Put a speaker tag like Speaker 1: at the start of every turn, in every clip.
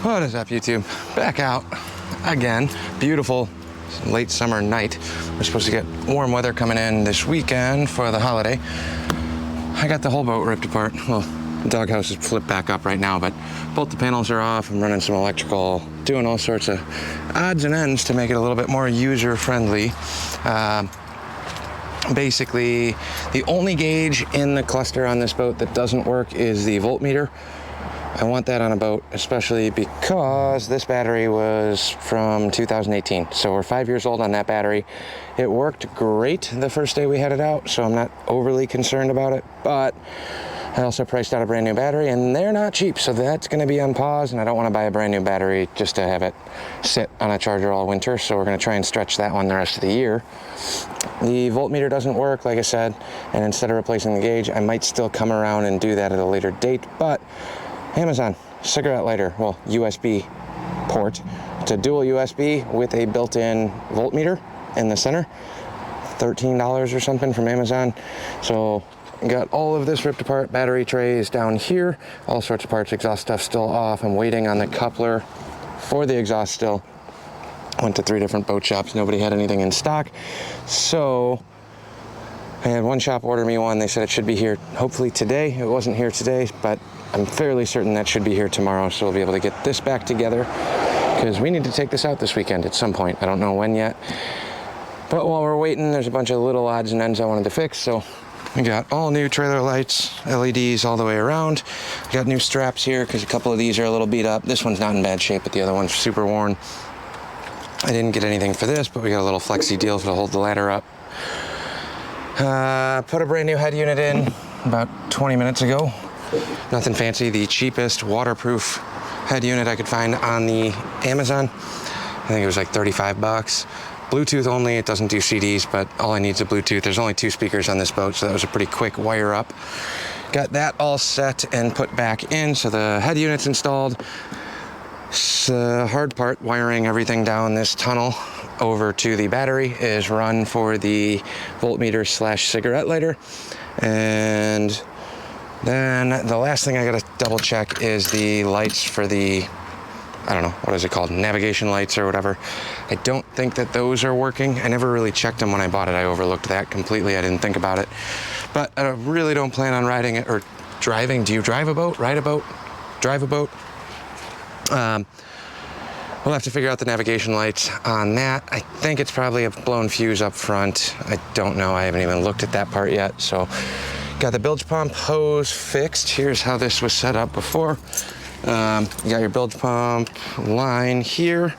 Speaker 1: What is up, YouTube? Back out again. Beautiful late summer night. We're supposed to get warm weather coming in this weekend for the holiday. I got the whole boat ripped apart. Well, the doghouse is flipped back up right now, but both the panels are off. I'm running some electrical, doing all sorts of odds and ends to make it a little bit more user-friendly. Basically, the only gauge in the cluster on this boat that doesn't work is the voltmeter. I want that on a boat, especially because this battery was from 2018. So we're 5 years old on that battery. It worked great the first day we had it out, so I'm not overly concerned about it. But I also priced out a brand new battery, and they're not cheap, so that's going to be on pause, and I don't want to buy a brand new battery just to have it sit on a charger all winter, so we're going to try and stretch that one the rest of the year. The voltmeter doesn't work, like I said, and instead of replacing the gauge, I might still come around and do that at a later date, but Amazon cigarette lighter, well, USB port. It's a dual USB with a built-in voltmeter in the center. $13 or something from Amazon. So got all of this ripped apart, battery trays down here, all sorts of parts, exhaust stuff still off. I'm waiting on the coupler for the exhaust still. Went to 3 different boat shops, nobody had anything in stock. So I had one shop order me one, they said it should be here hopefully today. It wasn't here today, but I'm fairly certain that should be here tomorrow, so we'll be able to get this back together because we need to take this out this weekend at some point. I don't know when yet. But while we're waiting, there's a bunch of little odds and ends I wanted to fix. So we got all new trailer lights, LEDs all the way around. We got new straps here because a couple of these are a little beat up. This one's not in bad shape, but the other one's super worn. I didn't get anything for this, but we got a little flexi deal to hold the ladder up. Put a brand new head unit in about 20 minutes ago. Nothing fancy, the cheapest waterproof head unit I could find on the Amazon. I think it was like 35 bucks. Bluetooth only, it doesn't do CDs, but all I need is a Bluetooth. There's only 2 speakers on this boat, so that was a pretty quick wire up. Got that all set and put back in, so the head unit's installed. The hard part, wiring everything down this tunnel over to the battery, is run for the voltmeter / cigarette lighter. And then the last thing I gotta double check is the lights for the, I don't know, what is it called? Navigation lights or whatever. I don't think that those are working. I never really checked them when I bought it. I overlooked that completely. I didn't think about it. But I really don't plan on riding it or driving. Do you drive a boat? Ride a boat? Drive a boat? We'll have to figure out the navigation lights on that. I think it's probably a blown fuse up front. I don't know. I haven't even looked at that part yet. So got the bilge pump hose fixed. Here's how this was set up before. You got your bilge pump line here.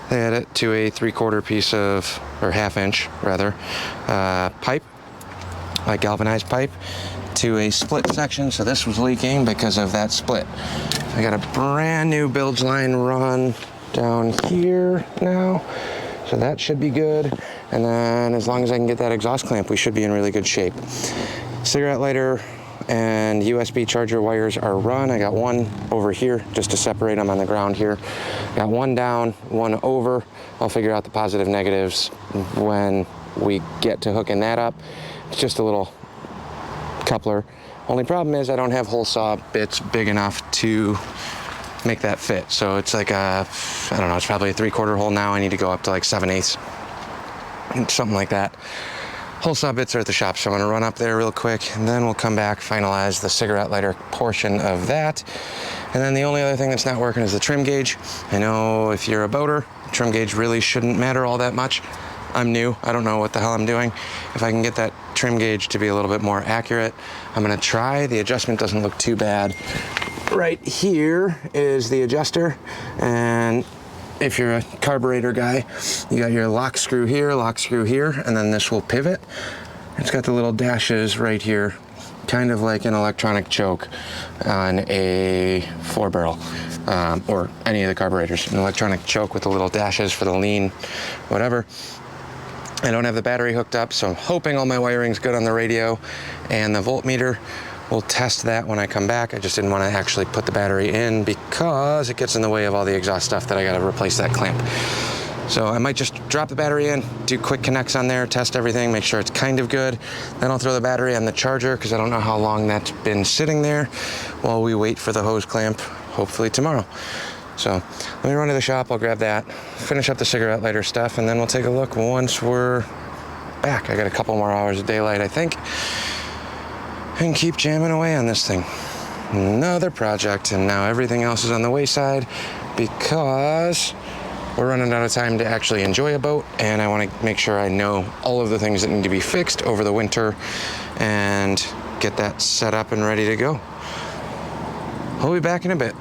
Speaker 1: They had it to a 3/4 piece of, or 1/2 inch rather, pipe, like galvanized pipe, to a split section. So this was leaking because of that split. I got a brand new bilge line run down here now. So that should be good. And then as long as I can get that exhaust clamp, we should be in really good shape. Cigarette lighter and USB charger wires are run. I got one over here just to separate them on the ground here. Got one down, one over. I'll figure out the positive negatives when we get to hooking that up. It's just a little coupler. Only problem is I don't have hole saw bits big enough to make that fit. So it's like a, I don't know, it's probably a 3/4 hole now. I need to go up to like 7/8, something like that. Hole saw bits are at the shop, so I'm gonna run up there real quick, and then we'll come back, finalize the cigarette lighter portion of that. And then the only other thing that's not working is the trim gauge. I know if you're a boater, trim gauge really shouldn't matter all that much. I'm new, I don't know what the hell I'm doing. If I can get that trim gauge to be a little bit more accurate, I'm gonna try. The adjustment doesn't look too bad. Right here is the adjuster, and if you're a carburetor guy, you got your lock screw here, and then this will pivot. It's got the little dashes right here, kind of like an electronic choke on a 4-barrel, or any of the carburetors. An electronic choke with the little dashes for the lean, whatever. I don't have the battery hooked up, so I'm hoping all my wiring's good on the radio and the voltmeter. We'll test that when I come back. I just didn't want to actually put the battery in because it gets in the way of all the exhaust stuff that I got to replace that clamp. So I might just drop the battery in, do quick connects on there, test everything, make sure it's kind of good. Then I'll throw the battery on the charger because I don't know how long that's been sitting there while we wait for the hose clamp, hopefully tomorrow. So let me run to the shop, I'll grab that, finish up the cigarette lighter stuff, and then we'll take a look once we're back. I got a couple more hours of daylight, I think, and keep jamming away on this thing. Another project, and now everything else is on the wayside because we're running out of time to actually enjoy a boat, and I want to make sure I know all of the things that need to be fixed over the winter and get that set up and ready to go. I'll be back in a bit.